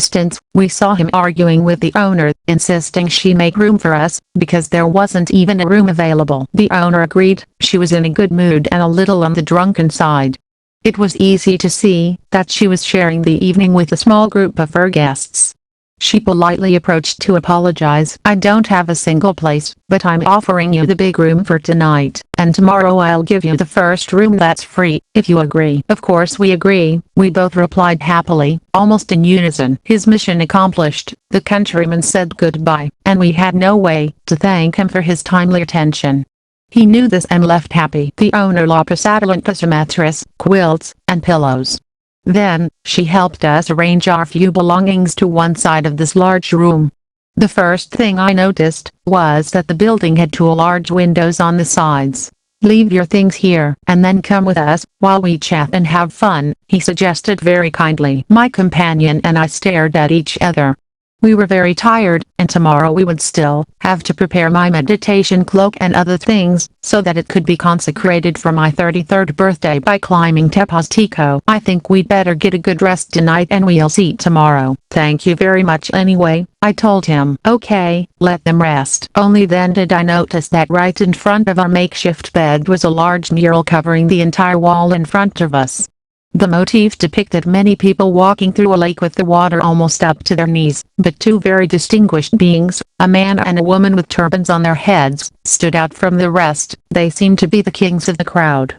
instance, we saw him arguing with the owner, insisting she make room for us, because there wasn't even a room available. The owner agreed. She was in a good mood and a little on the drunken side. It was easy to see that she was sharing the evening with a small group of her guests. She politely approached to apologize. "I don't have a single place, but I'm offering you the big room for tonight, and tomorrow I'll give you the first room that's free, if you agree." "Of course we agree," we both replied happily, almost in unison. His mission accomplished, the countryman said goodbye, and we had no way to thank him for his timely attention. He knew this and left happy. The owner lent us a mattress, quilts, and pillows. Then, she helped us arrange our few belongings to one side of this large room. The first thing I noticed was that the building had two large windows on the sides. "Leave your things here and then come with us while we chat and have fun," he suggested very kindly. My companion and I stared at each other. We were very tired, and tomorrow we would still have to prepare my meditation cloak and other things, so that it could be consecrated for my 33rd birthday by climbing Tepoztico. "I think we'd better get a good rest tonight and we'll see tomorrow." "Thank you very much anyway," I told him. "Okay, let them rest." Only then did I notice that right in front of our makeshift bed was a large mural covering the entire wall in front of us. The motif depicted many people walking through a lake with the water almost up to their knees, but two very distinguished beings, a man and a woman with turbans on their heads, stood out from the rest. They seemed to be the kings of the crowd.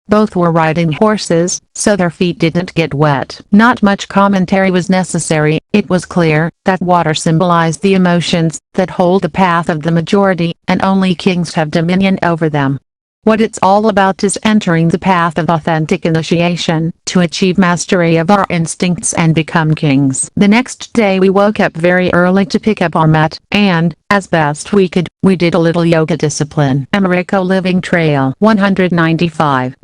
Both were riding horses, so their feet didn't get wet. Not much commentary was necessary. It was clear that water symbolized the emotions that hold the path of the majority, and only kings have dominion over them. What it's all about is entering the path of authentic initiation, to achieve mastery of our instincts and become kings. The next day we woke up very early to pick up our mat, and, as best we could, we did a little yoga discipline. Americo Living Trail 195.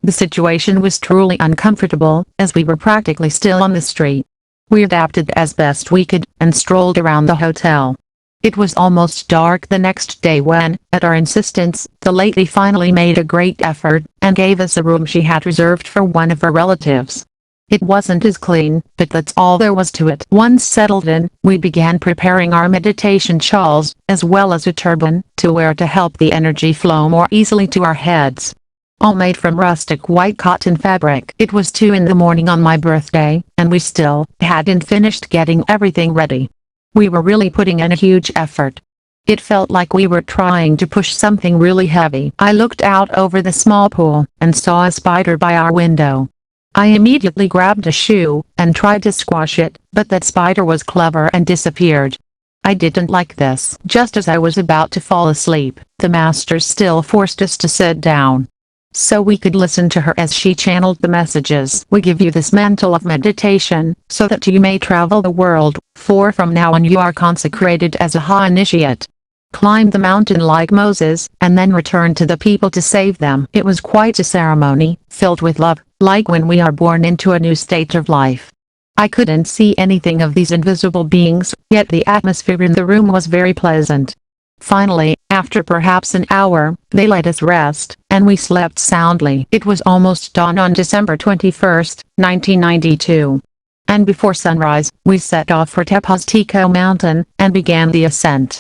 The situation was truly uncomfortable, as we were practically still on the street. We adapted as best we could, and strolled around the hotel. It was almost dark the next day when, at our insistence, the lady finally made a great effort, and gave us a room she had reserved for one of her relatives. It wasn't as clean, but that's all there was to it. Once settled in, we began preparing our meditation shawls, as well as a turban, to wear to help the energy flow more easily to our heads. All made from rustic white cotton fabric. It was 2 in the morning on my birthday, and we still hadn't finished getting everything ready. We were really putting in a huge effort. It felt like we were trying to push something really heavy. I looked out over the small pool, and saw a spider by our window. I immediately grabbed a shoe, and tried to squash it, but that spider was clever and disappeared. I didn't like this. Just as I was about to fall asleep, the master still forced us to sit down, so we could listen to her as she channeled the messages. "We give you this mantle of meditation, so that you may travel the world, for from now on you are consecrated as a high initiate. Climb the mountain like Moses, and then return to the people to save them." It was quite a ceremony, filled with love, like when we are born into a new state of life. I couldn't see anything of these invisible beings, yet the atmosphere in the room was very pleasant. Finally, after perhaps an hour, they let us rest, and we slept soundly. It was almost dawn on December 21, 1992. And before sunrise, we set off for Tepoztico Mountain, and began the ascent.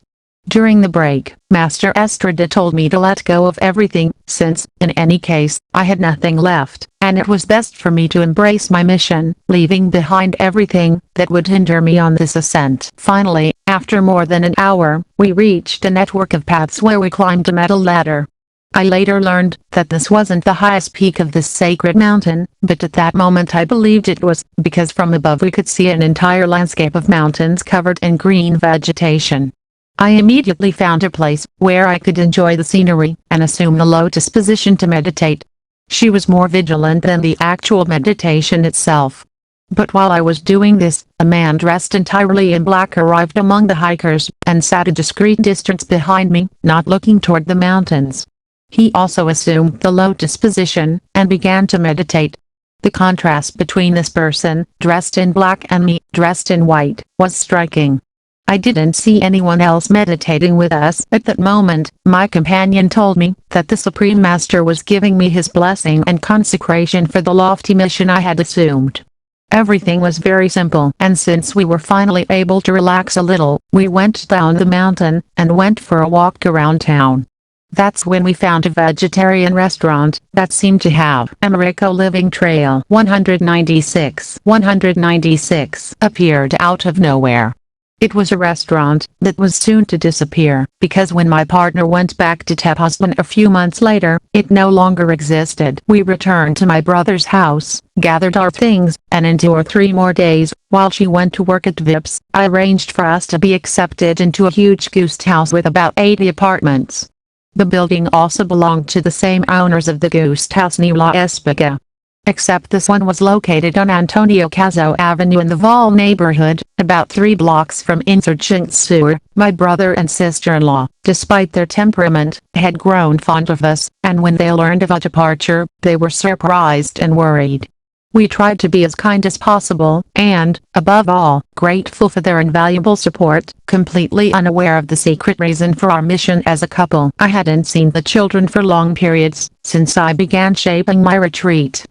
During the break, Master Estrada told me to let go of everything, since, in any case, I had nothing left, and it was best for me to embrace my mission, leaving behind everything that would hinder me on this ascent. Finally, after more than an hour, we reached a network of paths where we climbed a metal ladder. I later learned that this wasn't the highest peak of this sacred mountain, but at that moment I believed it was, because from above we could see an entire landscape of mountains covered in green vegetation. I immediately found a place where I could enjoy the scenery, and assume the lotus position to meditate. She was more vigilant than the actual meditation itself. But while I was doing this, a man dressed entirely in black arrived among the hikers, and sat a discreet distance behind me, not looking toward the mountains. He also assumed the lotus position, and began to meditate. The contrast between this person, dressed in black, and me, dressed in white, was striking. I didn't see anyone else meditating with us at that moment. My companion told me that the Supreme Master was giving me his blessing and consecration for the lofty mission I had assumed. Everything was very simple, and since we were finally able to relax a little, we went down the mountain, and went for a walk around town. That's when we found a vegetarian restaurant that seemed to have Americo Living Trail 196 appeared out of nowhere. It was a restaurant that was soon to disappear, because when my partner went back to Tepoztlán a few months later, it no longer existed. We returned to my brother's house, gathered our things, and in 2 or 3 more days, while she went to work at Vips, I arranged for us to be accepted into a huge guest house with about 80 apartments. The building also belonged to the same owners of the guest house near La Espiga. Except this one was located on Antonio Caso Avenue in the Val neighborhood, about 3 blocks from Insurgent Sur. My brother and sister-in-law, despite their temperament, had grown fond of us, and when they learned of our departure, they were surprised and worried. We tried to be as kind as possible, and, above all, grateful for their invaluable support, completely unaware of the secret reason for our mission as a couple. I hadn't seen the children for long periods, since I began shaping my retreat.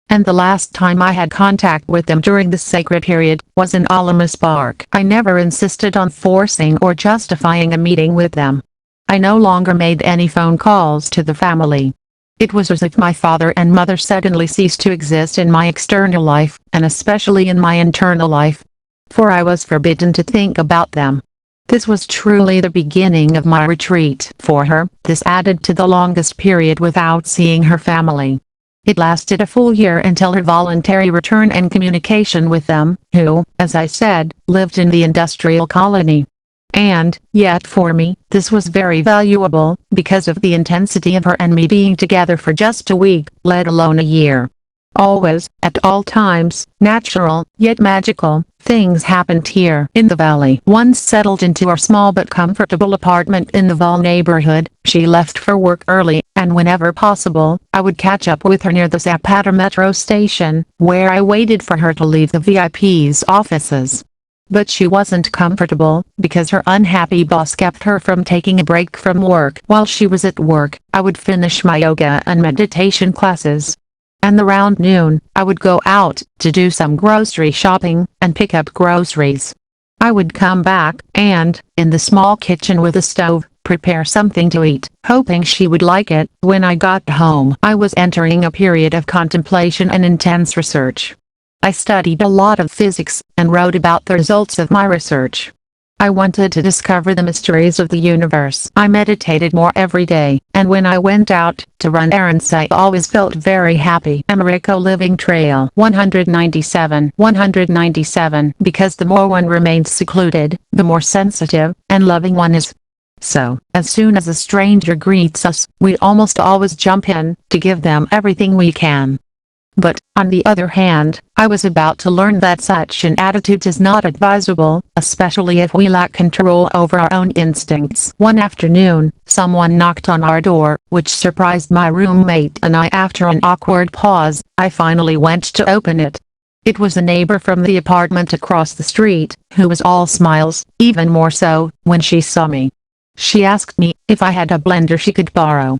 And the last time I had contact with them during this sacred period, was in Alamos Park. I never insisted on forcing or justifying a meeting with them. I no longer made any phone calls to the family. It was as if my father and mother suddenly ceased to exist in my external life, and especially in my internal life. For I was forbidden to think about them. This was truly the beginning of my retreat. For her, this added to the longest period without seeing her family. It lasted a full year until her voluntary return and communication with them, who, as I said, lived in the industrial colony. And, yet for me, this was very valuable, because of the intensity of her and me being together for just a week, let alone a year. Always, at all times, natural, yet magical, things happened here in the valley. Once settled into our small but comfortable apartment in the Val neighborhood, she left for work early, and whenever possible, I would catch up with her near the Zapata metro station, where I waited for her to leave the VIP's offices. But she wasn't comfortable, because her unhappy boss kept her from taking a break from work. While she was at work, I would finish my yoga and meditation classes. And around noon, I would go out to do some grocery shopping, and pick up groceries. I would come back, and, in the small kitchen with a stove, prepare something to eat, hoping she would like it. When I got home, I was entering a period of contemplation and intense research. I studied a lot of physics, and wrote about the results of my research. I wanted to discover the mysteries of the universe. I meditated more every day, and when I went out to run errands I always felt very happy. Americo Living Trail 197 because the more one remains secluded, the more sensitive and loving one is. So, as soon as a stranger greets us, we almost always jump in to give them everything we can. But, on the other hand, I was about to learn that such an attitude is not advisable, especially if we lack control over our own instincts. One afternoon, someone knocked on our door, which surprised my roommate and I. After an awkward pause, I finally went to open it. It was a neighbor from the apartment across the street, who was all smiles, even more so, when she saw me. She asked me if I had a blender she could borrow.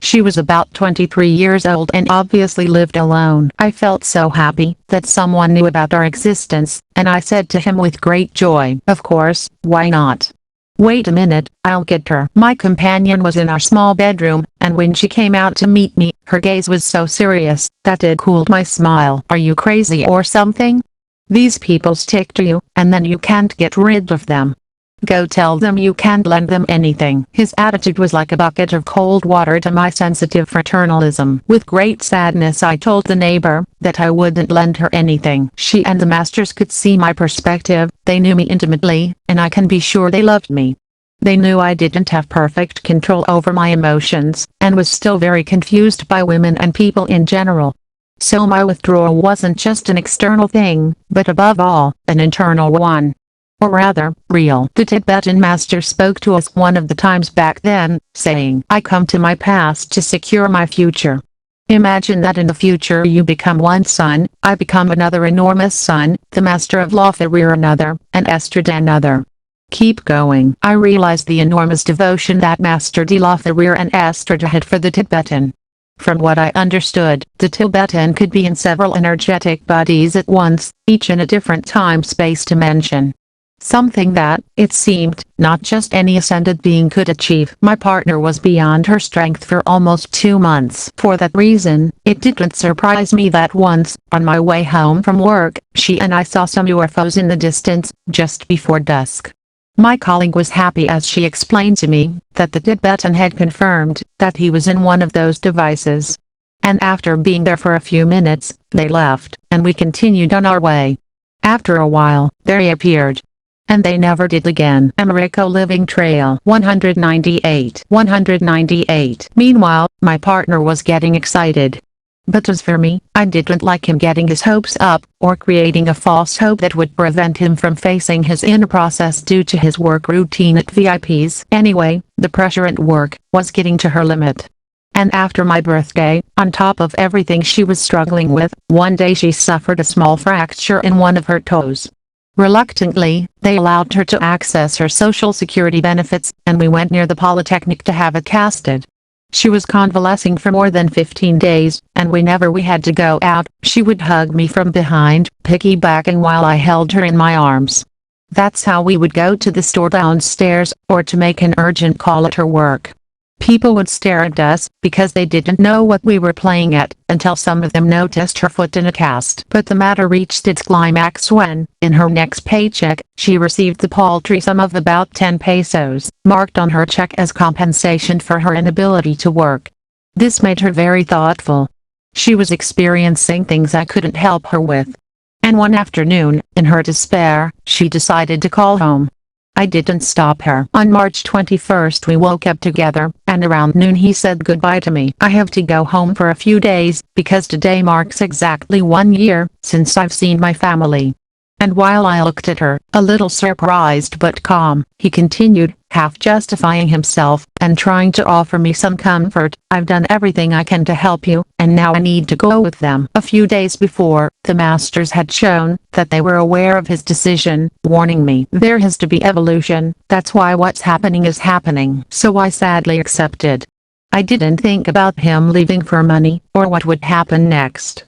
She was about 23 years old and obviously lived alone. I felt so happy that someone knew about our existence, and I said to him with great joy, "Of course, why not? Wait a minute, I'll get her." My companion was in our small bedroom, and when she came out to meet me, her gaze was so serious that it cooled my smile. "Are you crazy or something? These people stick to you, and then you can't get rid of them. Go tell them you can't lend them anything." His attitude was like a bucket of cold water to my sensitive fraternalism. With great sadness I told the neighbor that I wouldn't lend her anything. She and the masters could see my perspective, they knew me intimately, and I can be sure they loved me. They knew I didn't have perfect control over my emotions, and was still very confused by women and people in general. So my withdrawal wasn't just an external thing, but above all, an internal one. Or rather, real. The Tibetan master spoke to us one of the times back then, saying, "I come to my past to secure my future." Imagine that in the future you become one son, I become another enormous son, the master of Lotharir another, and Estrada another. Keep going. I realized the enormous devotion that Master de Lotharir and Estrada had for the Tibetan. From what I understood, the Tibetan could be in several energetic bodies at once, each in a different time-space dimension. Something that, it seemed, not just any ascended being could achieve. My partner was beyond her strength for almost 2 months. For that reason, it didn't surprise me that once, on my way home from work, she and I saw some UFOs in the distance, just before dusk. My colleague was happy as she explained to me that the Tibetan had confirmed that he was in one of those devices. And after being there for a few minutes, they left, and we continued on our way. After a while, they appeared. And they never did again. Americo Living Trail 198. Meanwhile, my partner was getting excited. But as for me, I didn't like him getting his hopes up, or creating a false hope that would prevent him from facing his inner process due to his work routine at VIPs. Anyway, the pressure at work was getting to her limit. And after my birthday, on top of everything she was struggling with, one day she suffered a small fracture in one of her toes. Reluctantly, they allowed her to access her social security benefits, and we went near the Polytechnic to have it casted. She was convalescing for more than 15 days, and whenever we had to go out, she would hug me from behind, piggybacking while I held her in my arms. That's how we would go to the store downstairs, or to make an urgent call at her work. People would stare at us, because they didn't know what we were playing at, until some of them noticed her foot in a cast. But the matter reached its climax when, in her next paycheck, she received the paltry sum of about 10 pesos, marked on her check as compensation for her inability to work. This made her very thoughtful. She was experiencing things I couldn't help her with. And one afternoon, in her despair, she decided to call home. I didn't stop her. On March 21st we woke up together, and around noon he said goodbye to me. I have to go home for a few days, because today marks exactly 1 year since I've seen my family. And while I looked at her, a little surprised but calm, he continued, half justifying himself, and trying to offer me some comfort. I've done everything I can to help you, and now I need to go with them. A few days before, the masters had shown that they were aware of his decision, warning me, there has to be evolution, that's why what's happening is happening. So I sadly accepted. I didn't think about him leaving for money, or what would happen next.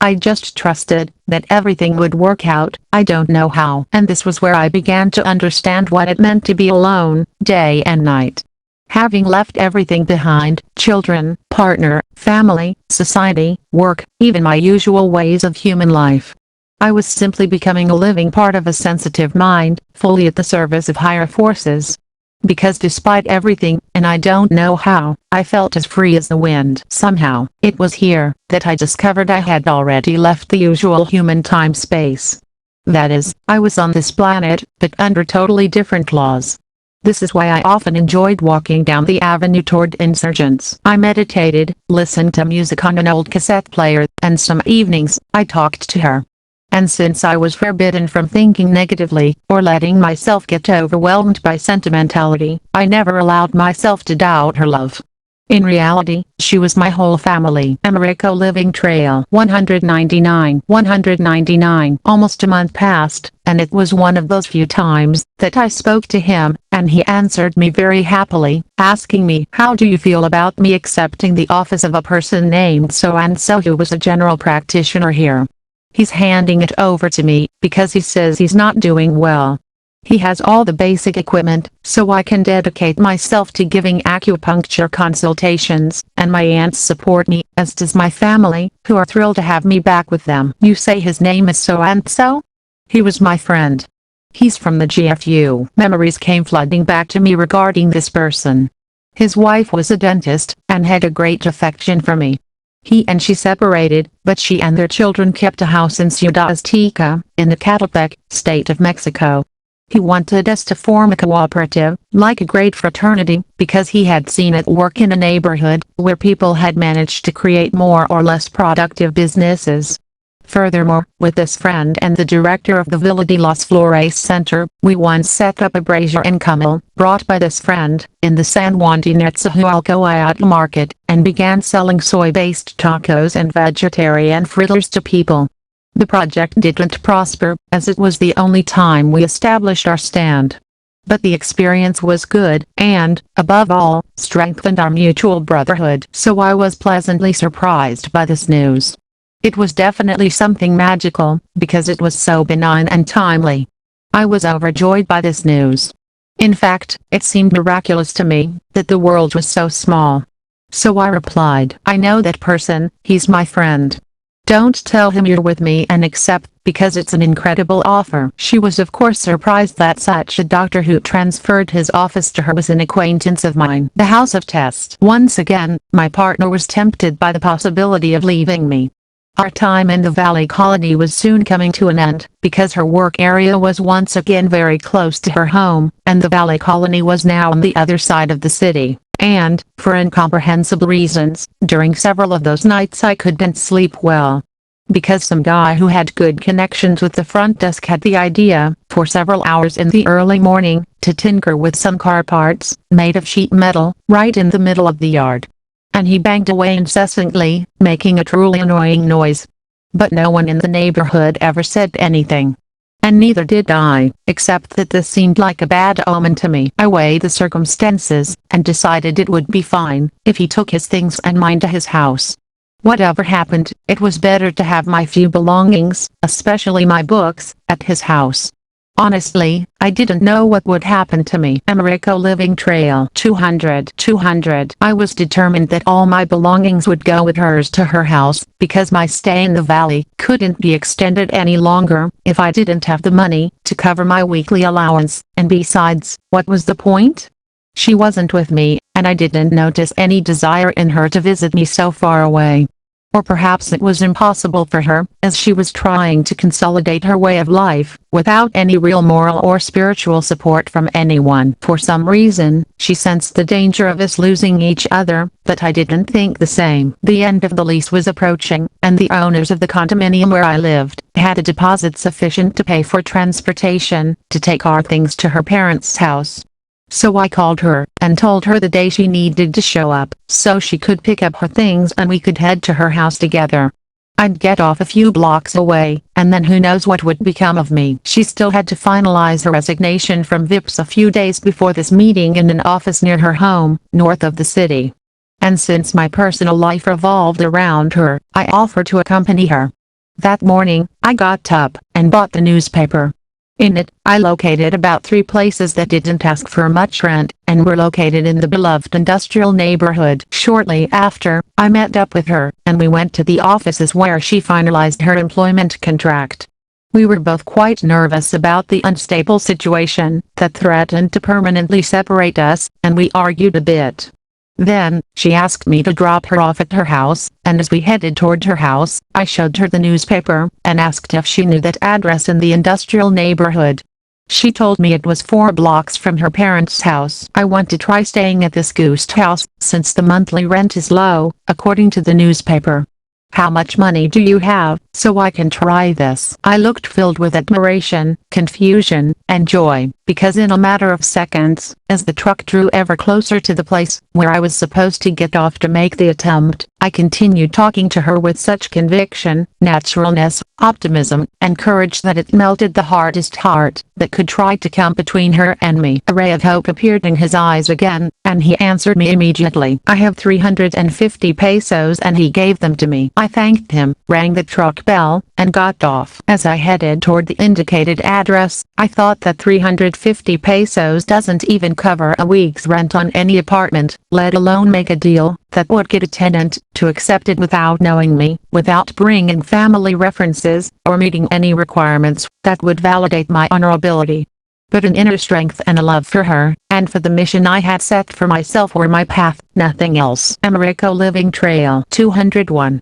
I just trusted that everything would work out. I don't know how. And this was where I began to understand what it meant to be alone, day and night. Having left everything behind, children, partner, family, society, work, even my usual ways of human life. I was simply becoming a living part of a sensitive mind, fully at the service of higher forces. Because despite everything, and I don't know how, I felt as free as the wind. Somehow, it was here that I discovered I had already left the usual human time-space. That is, I was on this planet, but under totally different laws. This is why I often enjoyed walking down the avenue toward Insurgents. I meditated, listened to music on an old cassette player, and some evenings, I talked to her. And since I was forbidden from thinking negatively, or letting myself get overwhelmed by sentimentality, I never allowed myself to doubt her love. In reality, she was my whole family. Americo Living Trail 199. Almost a month passed, and it was one of those few times that I spoke to him, and he answered me very happily, asking me, how do you feel about me accepting the office of a person named so-and-so who was a general practitioner here? He's handing it over to me, because he says he's not doing well. He has all the basic equipment, so I can dedicate myself to giving acupuncture consultations, and my aunts support me, as does my family, who are thrilled to have me back with them. You say his name is so-and-so? He was my friend. He's from the GFU. Memories came flooding back to me regarding this person. His wife was a dentist, and had a great affection for me. He and she separated, but she and their children kept a house in Ciudad Azteca, in the Catepec, state of Mexico. He wanted us to form a cooperative, like a great fraternity, because he had seen it work in a neighborhood where people had managed to create more or less productive businesses. Furthermore, with this friend and the director of the Villa de las Flores Center, we once set up a brazier and cummel, brought by this friend, in the San Juan de Netzahualcoyotl market, and began selling soy-based tacos and vegetarian fritters to people. The project didn't prosper, as it was the only time we established our stand. But the experience was good, and, above all, strengthened our mutual brotherhood. So I was pleasantly surprised by this news. It was definitely something magical, because it was so benign and timely. I was overjoyed by this news. In fact, it seemed miraculous to me, that the world was so small. So I replied, "I know that person, he's my friend. Don't tell him you're with me and accept, because it's an incredible offer." She was of course surprised that such a doctor who transferred his office to her was an acquaintance of mine. The house of test. Once again, my partner was tempted by the possibility of leaving me. Our time in the Valley Colony was soon coming to an end, because her work area was once again very close to her home, and the Valley Colony was now on the other side of the city. And, for incomprehensible reasons, during several of those nights I couldn't sleep well. Because some guy who had good connections with the front desk had the idea, for several hours in the early morning, to tinker with some car parts, made of sheet metal, right in the middle of the yard. And he banged away incessantly, making a truly annoying noise. But no one in the neighborhood ever said anything. And neither did I, except that this seemed like a bad omen to me. I weighed the circumstances, and decided it would be fine, if he took his things and mine to his house. Whatever happened, it was better to have my few belongings, especially my books, at his house. Honestly, I didn't know what would happen to me. Americo Living Trail 200. I was determined that all my belongings would go with hers to her house, because my stay in the valley couldn't be extended any longer, if I didn't have the money to cover my weekly allowance, and besides, what was the point? She wasn't with me, and I didn't notice any desire in her to visit me so far away. Or perhaps it was impossible for her, as she was trying to consolidate her way of life, without any real moral or spiritual support from anyone. For some reason, she sensed the danger of us losing each other, but I didn't think the same. The end of the lease was approaching, and the owners of the condominium where I lived had a deposit sufficient to pay for transportation, to take our things to her parents' house. So I called her, and told her the day she needed to show up, so she could pick up her things and we could head to her house together. I'd get off a few blocks away, and then who knows what would become of me. She still had to finalize her resignation from VIPS a few days before this meeting in an office near her home, north of the city. And since my personal life revolved around her, I offered to accompany her. That morning, I got up, and bought the newspaper. In it, I located about 3 places that didn't ask for much rent, and were located in the beloved industrial neighborhood. Shortly after, I met up with her, and we went to the offices where she finalized her employment contract. We were both quite nervous about the unstable situation that threatened to permanently separate us, and we argued a bit. Then, she asked me to drop her off at her house, and as we headed toward her house, I showed her the newspaper, and asked if she knew that address in the industrial neighborhood. She told me it was 4 blocks from her parents' house. I want to try staying at this ghost house, since the monthly rent is low, according to the newspaper. How much money do you have, so I can try this? I looked filled with admiration, confusion, and joy, because in a matter of seconds, as the truck drew ever closer to the place where I was supposed to get off to make the attempt, I continued talking to her with such conviction, naturalness, optimism, and courage that it melted the hardest heart that could try to come between her and me. A ray of hope appeared in his eyes again, and he answered me immediately. "I have 350 pesos," and he gave them to me. I thanked him, rang the truck bell, and got off. As I headed toward the indicated address, I thought that 350 pesos doesn't even cover a week's rent on any apartment, let alone make a deal that would get a tenant to accept it without knowing me, without bringing family references, or meeting any requirements that would validate my honorability. But an inner strength and a love for her, and for the mission I had set for myself were my path, nothing else. Americo Living Trail 201.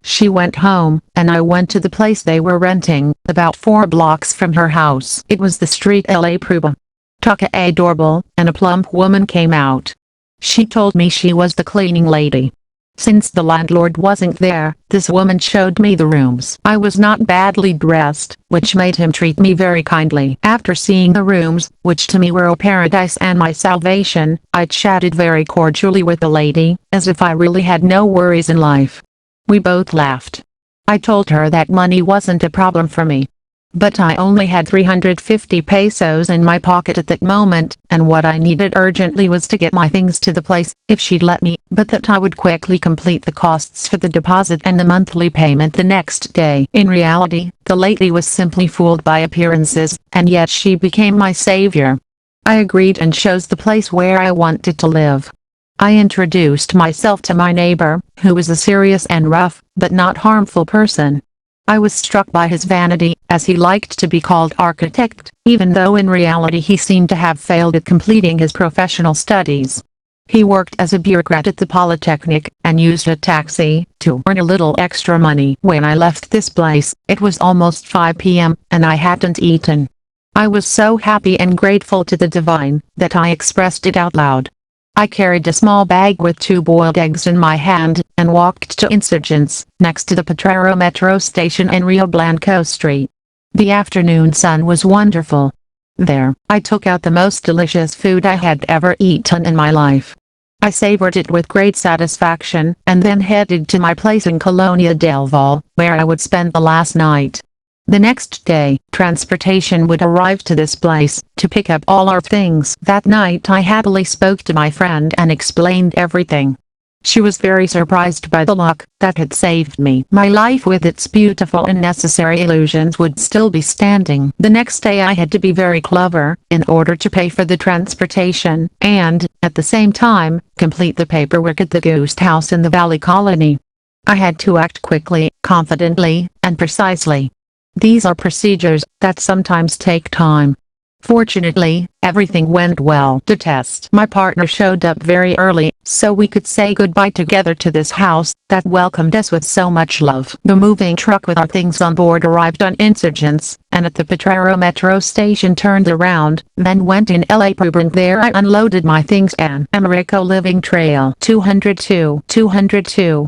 She went home, and I went to the place they were renting, about 4 blocks from her house. It was the street La Prueba. Took a doorbell, and a plump woman came out. She told me she was the cleaning lady. Since the landlord wasn't there, this woman showed me the rooms. I was not badly dressed, which made him treat me very kindly. After seeing the rooms, which to me were a paradise and my salvation, I chatted very cordially with the lady, as if I really had no worries in life. We both laughed. I told her that money wasn't a problem for me. But I only had 350 pesos in my pocket at that moment, and what I needed urgently was to get my things to the place, if she'd let me, but that I would quickly complete the costs for the deposit and the monthly payment the next day. In reality, the lady was simply fooled by appearances, and yet she became my savior. I agreed and chose the place where I wanted to live. I introduced myself to my neighbor, who was a serious and rough, but not harmful person. I was struck by his vanity, as he liked to be called architect, even though in reality he seemed to have failed at completing his professional studies. He worked as a bureaucrat at the Polytechnic, and used a taxi to earn a little extra money. When I left this place, it was almost 5 p.m., and I hadn't eaten. I was so happy and grateful to the divine, that I expressed it out loud. I carried a small bag with 2 boiled eggs in my hand, and walked to Insurgents, next to the Potrero metro station in Rio Blanco Street. The afternoon sun was wonderful. There, I took out the most delicious food I had ever eaten in my life. I savored it with great satisfaction, and then headed to my place in Colonia del Valle, where I would spend the last night. The next day, transportation would arrive to this place, to pick up all our things. That night I happily spoke to my friend and explained everything. She was very surprised by the luck that had saved me. My life with its beautiful and necessary illusions would still be standing. The next day I had to be very clever, in order to pay for the transportation, and, at the same time, complete the paperwork at the ghost house in the Valley Colony. I had to act quickly, confidently, and precisely. These are procedures that sometimes take time. Fortunately, everything went well. The test. My partner showed up very early, so we could say goodbye together to this house that welcomed us with so much love. The moving truck with our things on board arrived on Insurgents, and at the Potrero metro station turned around, then went in La Prubran. There I unloaded my things and Americo Living Trail 202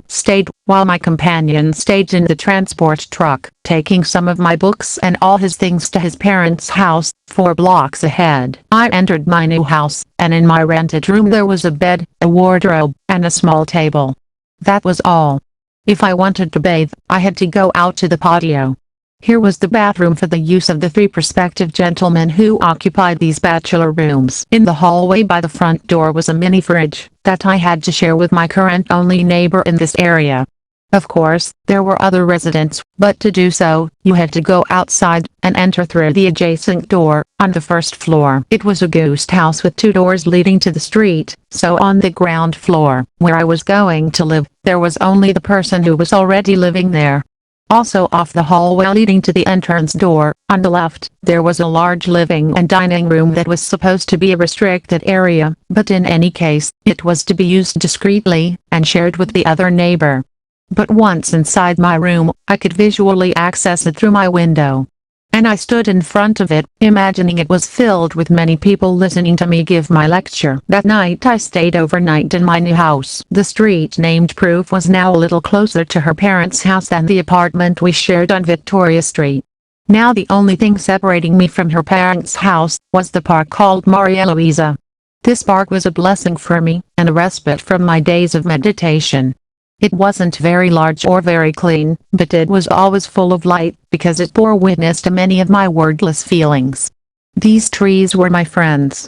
stayed, while my companion stayed in the transport truck, taking some of my books and all his things to his parents' house, 4 blocks ahead. I entered my new house, and in my rented room there was a bed, a wardrobe, and a small table. That was all. If I wanted to bathe, I had to go out to the patio. Here was the bathroom for the use of the 3 prospective gentlemen who occupied these bachelor rooms. In the hallway by the front door was a mini fridge, that I had to share with my current only neighbor in this area. Of course, there were other residents, but to do so, you had to go outside, and enter through the adjacent door, on the first floor. It was a ghost house with 2 doors leading to the street, so on the ground floor, where I was going to live, there was only the person who was already living there. Also off the hallway leading to the entrance door, on the left, there was a large living and dining room that was supposed to be a restricted area, but in any case, it was to be used discreetly, and shared with the other neighbor. But once inside my room, I could visually access it through my window. And I stood in front of it, imagining it was filled with many people listening to me give my lecture. That night I stayed overnight in my new house. The street named Proof was now a little closer to her parents' house than the apartment we shared on Victoria Street. Now the only thing separating me from her parents' house was the park called Maria Luisa. This park was a blessing for me, and a respite from my days of meditation. It wasn't very large or very clean, but it was always full of light, because it bore witness to many of my wordless feelings. These trees were my friends.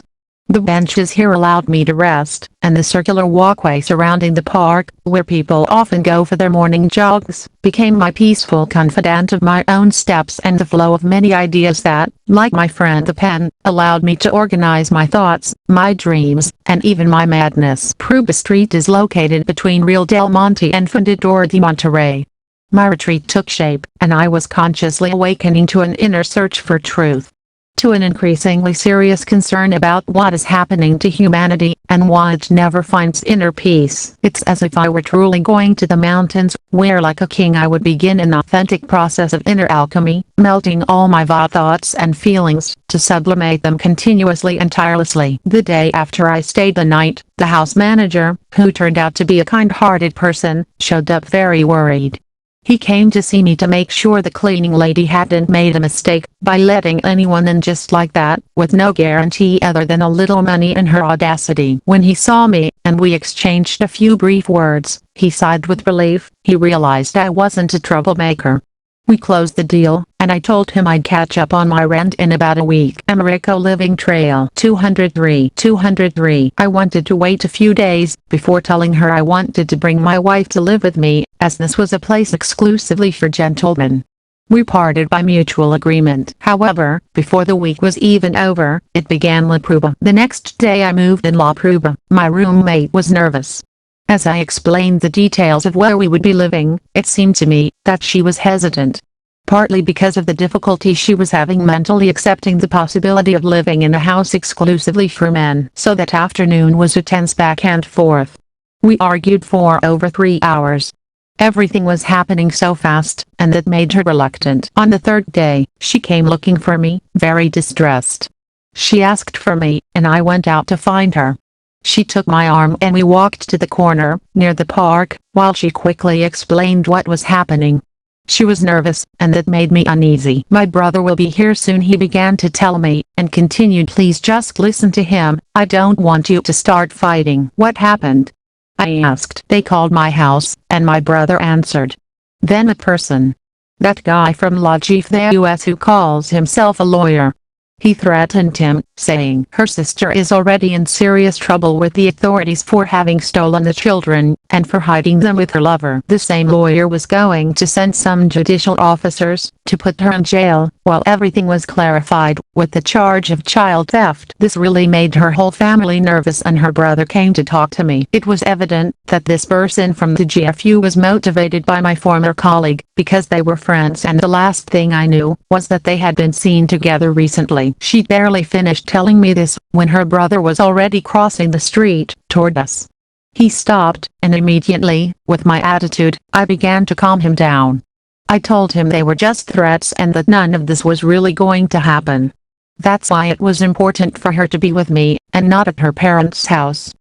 The benches here allowed me to rest, and the circular walkway surrounding the park, where people often go for their morning jogs, became my peaceful confidant of my own steps and the flow of many ideas that, like my friend the pen, allowed me to organize my thoughts, my dreams, and even my madness. Pruba Street is located between Real del Monte and Fundidor de Monterrey. My retreat took shape, and I was consciously awakening to an inner search for truth. To an increasingly serious concern about what is happening to humanity, and why it never finds inner peace. It's as if I were truly going to the mountains, where like a king I would begin an authentic process of inner alchemy, melting all my vile thoughts and feelings, to sublimate them continuously and tirelessly. The day after I stayed the night, the house manager, who turned out to be a kind-hearted person, showed up very worried. He came to see me to make sure the cleaning lady hadn't made a mistake by letting anyone in just like that, with no guarantee other than a little money and her audacity. When he saw me, and we exchanged a few brief words, he sighed with relief. He realized I wasn't a troublemaker. We closed the deal, and I told him I'd catch up on my rent in about a week. Americo Living Trail 203. I wanted to wait a few days before telling her I wanted to bring my wife to live with me, as this was a place exclusively for gentlemen. We parted by mutual agreement. However, before the week was even over, it began La Prueba. The next day I moved in La Prueba. My roommate was nervous. As I explained the details of where we would be living, it seemed to me that she was hesitant. Partly because of the difficulty she was having mentally accepting the possibility of living in a house exclusively for men. So that afternoon was a tense back and forth. We argued for over 3 hours. Everything was happening so fast, and that made her reluctant. On the third day, she came looking for me, very distressed. She asked for me, and I went out to find her. She took my arm and we walked to the corner, near the park, while she quickly explained what was happening. She was nervous, and that made me uneasy. My brother will be here soon, he began to tell me, and continued, please just listen to him, I don't want you to start fighting. What happened? I asked. They called my house, and my brother answered. Then a person. That guy from La Chief the US who calls himself a lawyer. He threatened him, saying her sister is already in serious trouble with the authorities for having stolen the children, and for hiding them with her lover. The same lawyer was going to send some judicial officers to put her in jail, while everything was clarified, with the charge of child theft. This really made her whole family nervous, and her brother came to talk to me. It was evident that this person from the GFU was motivated by my former colleague, because they were friends, and the last thing I knew was that they had been seen together recently. She barely finished telling me this, when her brother was already crossing the street, toward us. He stopped, and immediately, with my attitude, I began to calm him down. I told him they were just threats and that none of this was really going to happen. That's why it was important for her to be with me, and not at her parents' house.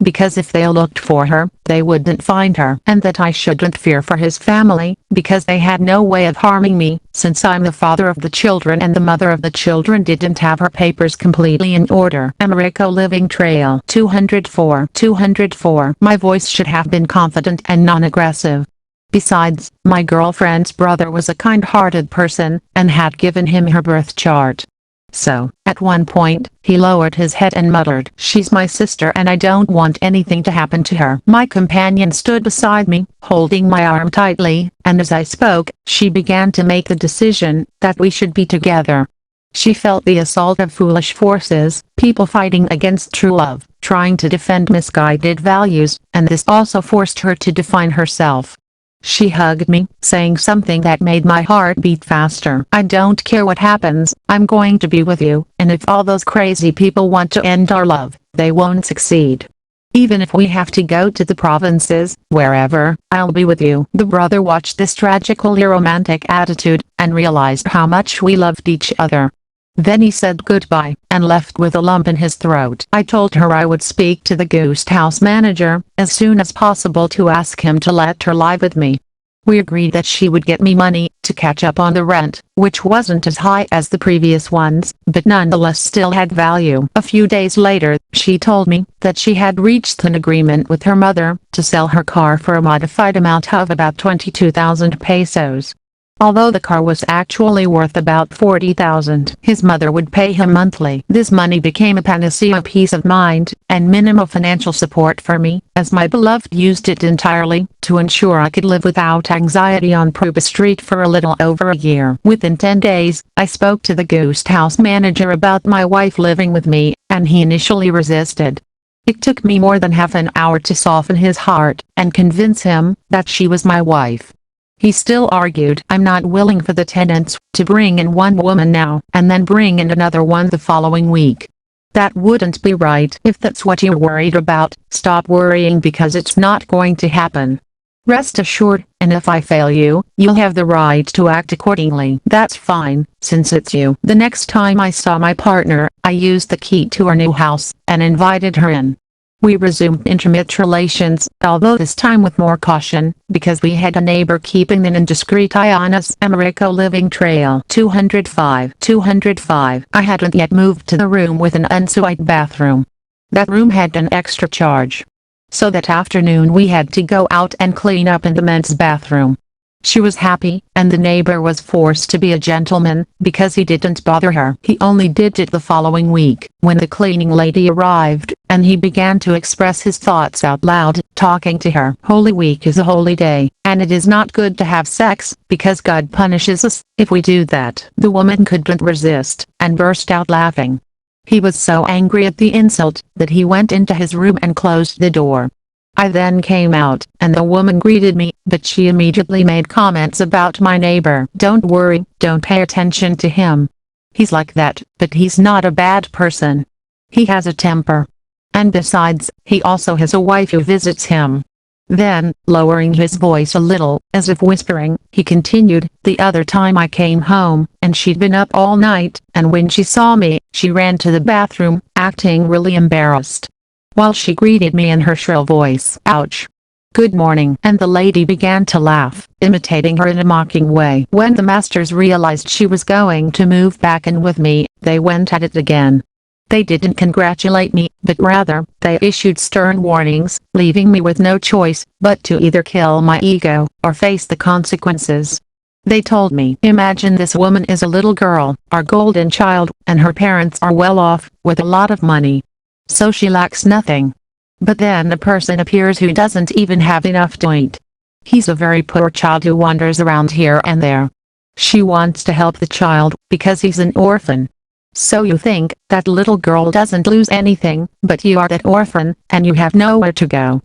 Because if they looked for her, they wouldn't find her. And that I shouldn't fear for his family, because they had no way of harming me, since I'm the father of the children and the mother of the children didn't have her papers completely in order. Americo Living Trail 204. My voice should have been confident and non-aggressive. Besides, my girlfriend's brother was a kind-hearted person, and had given him her birth chart. So, at one point, he lowered his head and muttered, she's my sister and I don't want anything to happen to her. My companion stood beside me, holding my arm tightly, and as I spoke, she began to make the decision that we should be together. She felt the assault of foolish forces, people fighting against true love, trying to defend misguided values, and this also forced her to define herself. She hugged me, saying something that made my heart beat faster. I don't care what happens, I'm going to be with you, and if all those crazy people want to end our love, they won't succeed. Even if we have to go to the provinces, wherever, I'll be with you. The brother watched this tragically romantic attitude, and realized how much we loved each other. Then he said goodbye, and left with a lump in his throat. I told her I would speak to the guest house manager, as soon as possible, to ask him to let her live with me. We agreed that she would get me money, to catch up on the rent, which wasn't as high as the previous ones, but nonetheless still had value. A few days later, she told me that she had reached an agreement with her mother, to sell her car for a modified amount of about 22,000 pesos. Although the car was actually worth about 40,000, his mother would pay him monthly. This money became a panacea, peace of mind, and minimal financial support for me, as my beloved used it entirely, to ensure I could live without anxiety on Prueba Street for a little over a year. Within 10 days, I spoke to the guest house manager about my wife living with me, and he initially resisted. It took me more than half an hour to soften his heart, and convince him that she was my wife. He still argued, I'm not willing for the tenants to bring in one woman now, and then bring in another one the following week. That wouldn't be right. If that's what you're worried about, stop worrying, because it's not going to happen. Rest assured, and if I fail you, you'll have the right to act accordingly. That's fine, since it's you. The next time I saw my partner, I used the key to our new house, and invited her in. We resumed intimate relations, although this time with more caution, because we had a neighbor keeping an indiscreet eye on us. Americo Living Trail 205. I hadn't yet moved to the room with an ensuite bathroom. That room had an extra charge. So that afternoon we had to go out and clean up in the men's bathroom. She was happy, and the neighbor was forced to be a gentleman, because he didn't bother her. He only did it the following week, when the cleaning lady arrived, and he began to express his thoughts out loud, talking to her. Holy Week is a holy day, and it is not good to have sex, because God punishes us if we do that. The woman couldn't resist, and burst out laughing. He was so angry at the insult, that he went into his room and closed the door. I then came out, and the woman greeted me, but she immediately made comments about my neighbor. Don't worry, don't pay attention to him. He's like that, but he's not a bad person. He has a temper. And besides, he also has a wife who visits him. Then, lowering his voice a little, as if whispering, he continued, the other time I came home, and she'd been up all night, and when she saw me, she ran to the bathroom, acting really embarrassed. While she greeted me in her shrill voice. Ouch. Good morning. And the lady began to laugh, imitating her in a mocking way. When the masters realized she was going to move back in with me, they went at it again. They didn't congratulate me, but rather, they issued stern warnings, leaving me with no choice, but to either kill my ego, or face the consequences. They told me, imagine this woman is a little girl, our golden child, and her parents are well off, with a lot of money. So she lacks nothing. But then a person appears who doesn't even have enough to eat. He's a very poor child who wanders around here and there. She wants to help the child, because he's an orphan. So you think, that little girl doesn't lose anything, but you are that orphan, and you have nowhere to go.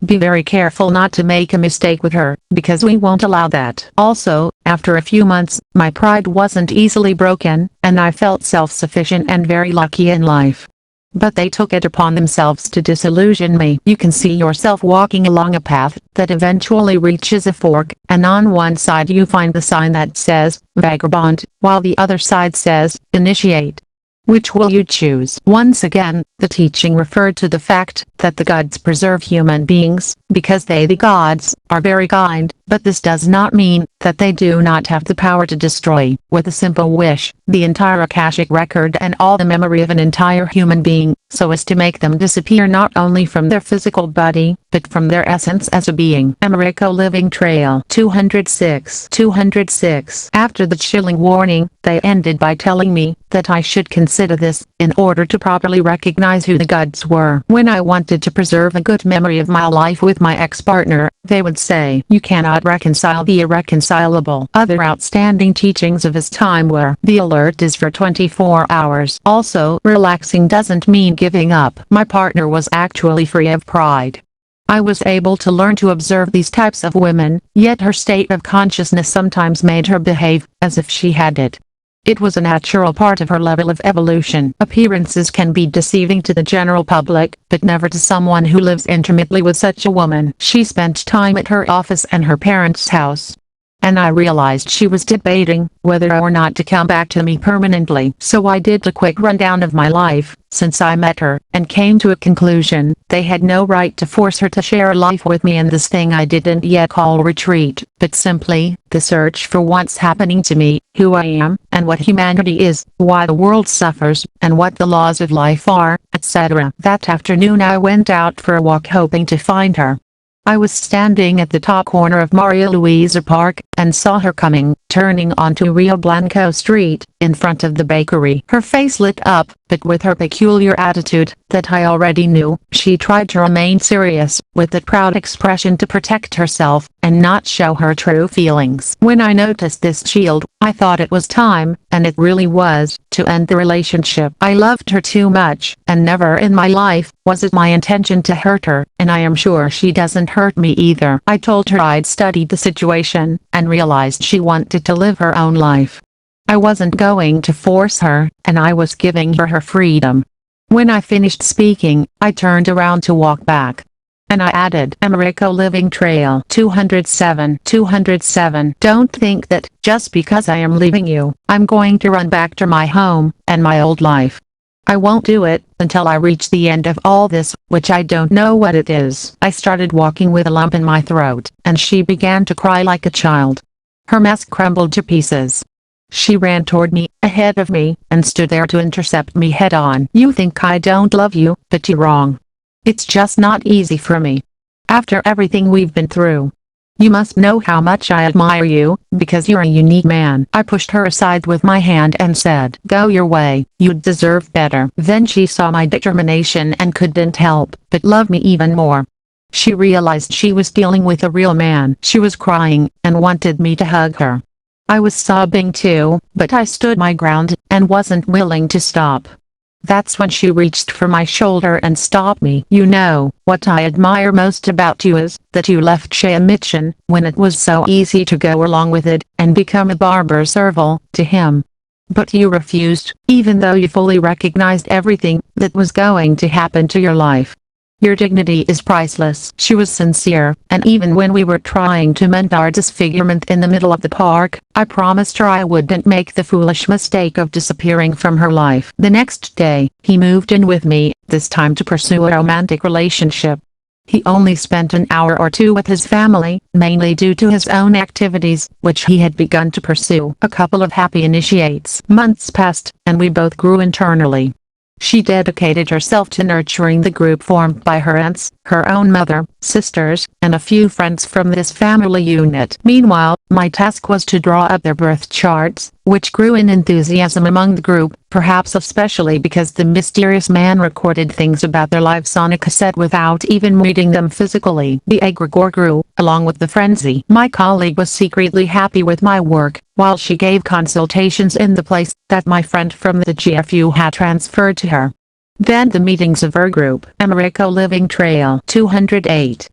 Be very careful not to make a mistake with her, because we won't allow that. Also, after a few months, my pride wasn't easily broken, and I felt self-sufficient and very lucky in life. But they took it upon themselves to disillusion me. You can see yourself walking along a path that eventually reaches a fork, and on one side you find the sign that says, Vagabond, while the other side says, Initiate. Which will you choose? Once again, the teaching referred to the fact that the gods preserve human beings, because they the gods, are very kind, but this does not mean that they do not have the power to destroy, with a simple wish, the entire Akashic record and all the memory of an entire human being, so as to make them disappear not only from their physical body, but from their essence as a being. Americo Living Trail 206. After the chilling warning, they ended by telling me that I should consider this, in order to properly recognize who the gods were. When I wanted to preserve a good memory of my life with my ex-partner, they would say, you cannot reconcile the irreconcilable. Other outstanding teachings of his time were, the alert is for 24 hours. Also, relaxing doesn't mean giving up. My partner was actually free of pride. I was able to learn to observe these types of women, yet her state of consciousness sometimes made her behave as if she had it. It was a natural part of her level of evolution. Appearances can be deceiving to the general public, but never to someone who lives intimately with such a woman. She spent time at her office and her parents' house. And I realized she was debating whether or not to come back to me permanently. So I did a quick rundown of my life since I met her, and came to a conclusion. They had no right to force her to share a life with me in this thing I didn't yet call retreat, but simply the search for what's happening to me, who I am, and what humanity is, why the world suffers, and what the laws of life are, etc. That afternoon I went out for a walk hoping to find her. I was standing at the top corner of Maria Luisa Park, and saw her coming, turning onto Rio Blanco Street, in front of the bakery. Her face lit up, but with her peculiar attitude, that I already knew, she tried to remain serious, with that proud expression to protect herself, and not show her true feelings. When I noticed this shield, I thought it was time, and it really was, to end the relationship. I loved her too much, and never in my life was it my intention to hurt her, and I am sure she doesn't hurt me either. I told her I'd studied the situation, and realized she wanted to live her own life. I wasn't going to force her, and I was giving her her freedom. When I finished speaking, I turned around to walk back. And I added, Americo Living Trail 207. Don't think that, just because I am leaving you, I'm going to run back to my home, and my old life. I won't do it, until I reach the end of all this, which I don't know what it is. I started walking with a lump in my throat, and she began to cry like a child. Her mask crumbled to pieces. She ran toward me, ahead of me, and stood there to intercept me head-on. You think I don't love you, but you're wrong. It's just not easy for me. After everything we've been through. You must know how much I admire you, because you're a unique man. I pushed her aside with my hand and said, "Go your way, you deserve better." Then she saw my determination and couldn't help but love me even more. She realized she was dealing with a real man. She was crying, and wanted me to hug her. I was sobbing too, but I stood my ground, and wasn't willing to stop. That's when she reached for my shoulder and stopped me. "You know, what I admire most about you is, that you left Shea Mitchin, when it was so easy to go along with it, and become a barber servant to him. But you refused, even though you fully recognized everything that was going to happen to your life. Your dignity is priceless." She was sincere, and even when we were trying to mend our disfigurement in the middle of the park, I promised her I wouldn't make the foolish mistake of disappearing from her life. The next day, he moved in with me, this time to pursue a romantic relationship. He only spent an hour or two with his family, mainly due to his own activities, which he had begun to pursue. A couple of happy initiates. Months passed, and we both grew internally. She dedicated herself to nurturing the group formed by her aunts, her own mother, sisters, and a few friends from this family unit. Meanwhile, my task was to draw up their birth charts, which grew in enthusiasm among the group, perhaps especially because the mysterious man recorded things about their lives on a cassette without even reading them physically. The egregore grew, along with the frenzy. My colleague was secretly happy with my work, while she gave consultations in the place that my friend from the GFU had transferred to her. Then the meetings of her group, Americo Living Trail 208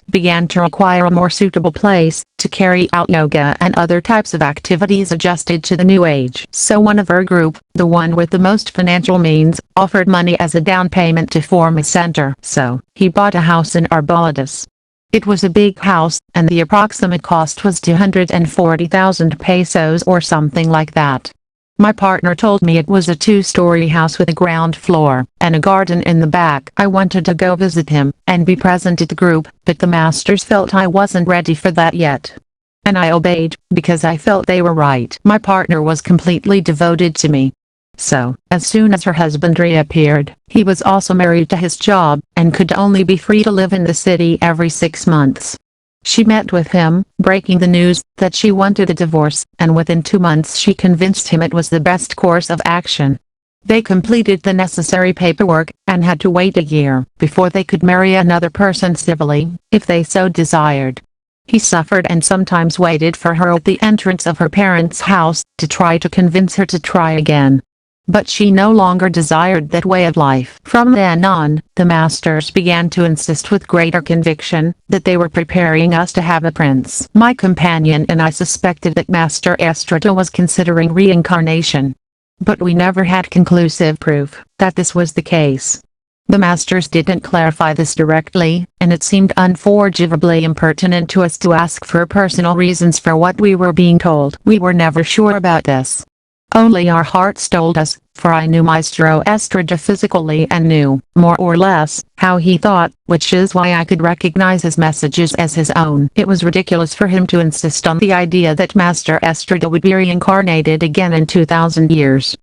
began to require a more suitable place to carry out yoga and other types of activities adjusted to the new age. So one of her group, the one with the most financial means, offered money as a down payment to form a center. So, he bought a house in Arbolledas. It was a big house, and the approximate cost was 240,000 pesos or something like that. My partner told me it was a two-story house with a ground floor, and a garden in the back. I wanted to go visit him, and be present at the group, but the masters felt I wasn't ready for that yet. And I obeyed, because I felt they were right. My partner was completely devoted to me. So, as soon as her husband reappeared, he was also married to his job, and could only be free to live in the city every 6 months. She met with him, breaking the news that she wanted a divorce, and within 2 months she convinced him it was the best course of action. They completed the necessary paperwork, and had to wait a year before they could marry another person civilly, if they so desired. He suffered and sometimes waited for her at the entrance of her parents' house, to try to convince her to try again. But she no longer desired that way of life. From then on, the masters began to insist with greater conviction, that they were preparing us to have a prince. My companion and I suspected that Master Estrada was considering reincarnation. But we never had conclusive proof that this was the case. The masters didn't clarify this directly, and it seemed unforgivably impertinent to us to ask for personal reasons for what we were being told. We were never sure about this. Only our hearts told us, for I knew Maestro Estrada physically and knew, more or less, how he thought, which is why I could recognize his messages as his own. It was ridiculous for him to insist on the idea that Master Estrada would be reincarnated again in 2000 years.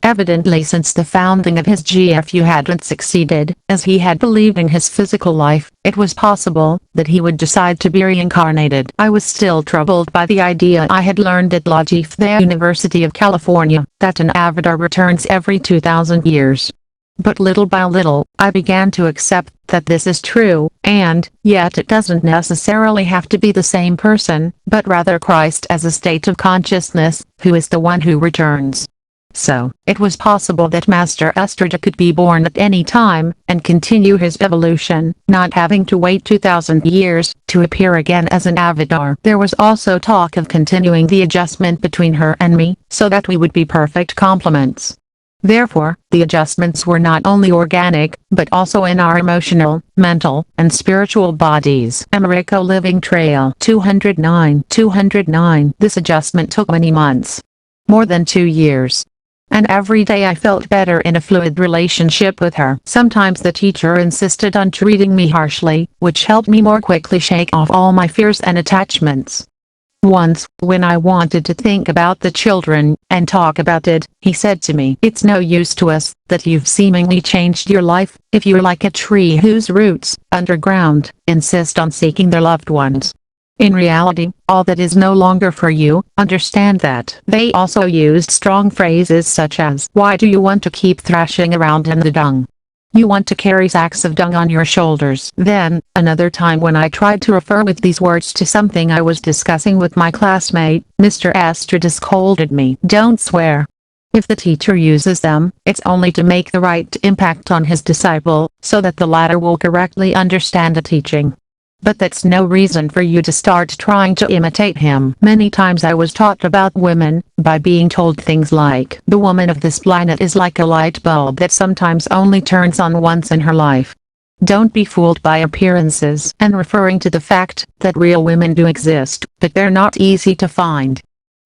Evidently, since the founding of his GFU hadn't succeeded, as he had believed in his physical life, it was possible that he would decide to be reincarnated. I was still troubled by the idea I had learned at La Jifte University of California, that an avatar returns every 2000 years. But little by little, I began to accept that this is true, and yet it doesn't necessarily have to be the same person, but rather Christ as a state of consciousness, who is the one who returns. So, it was possible that Master Estrada could be born at any time, and continue his evolution, not having to wait 2000 years, to appear again as an avatar. There was also talk of continuing the adjustment between her and me, so that we would be perfect complements. Therefore, the adjustments were not only organic, but also in our emotional, mental, and spiritual bodies. Americo Living Trail 209. This adjustment took many months. More than 2 years. And every day I felt better in a fluid relationship with her. Sometimes the teacher insisted on treating me harshly, which helped me more quickly shake off all my fears and attachments. Once, when I wanted to think about the children, and talk about it, he said to me, "It's no use to us, that you've seemingly changed your life, if you're like a tree whose roots, underground, insist on seeking their loved ones. In reality, all that is no longer for you. Understand that. They also used strong phrases such as, "Why do you want to keep thrashing around in the dung? You want to carry sacks of dung on your shoulders." Then, another time when I tried to refer with these words to something I was discussing with my classmate, Mr. Estridis scolded me. "Don't swear. If the teacher uses them, it's only to make the right impact on his disciple, so that the latter will correctly understand the teaching. But that's no reason for you to start trying to imitate him." Many times I was taught about women, by being told things like, "The woman of this planet is like a light bulb that sometimes only turns on once in her life. Don't be fooled by appearances," and referring to the fact that real women do exist, but they're not easy to find.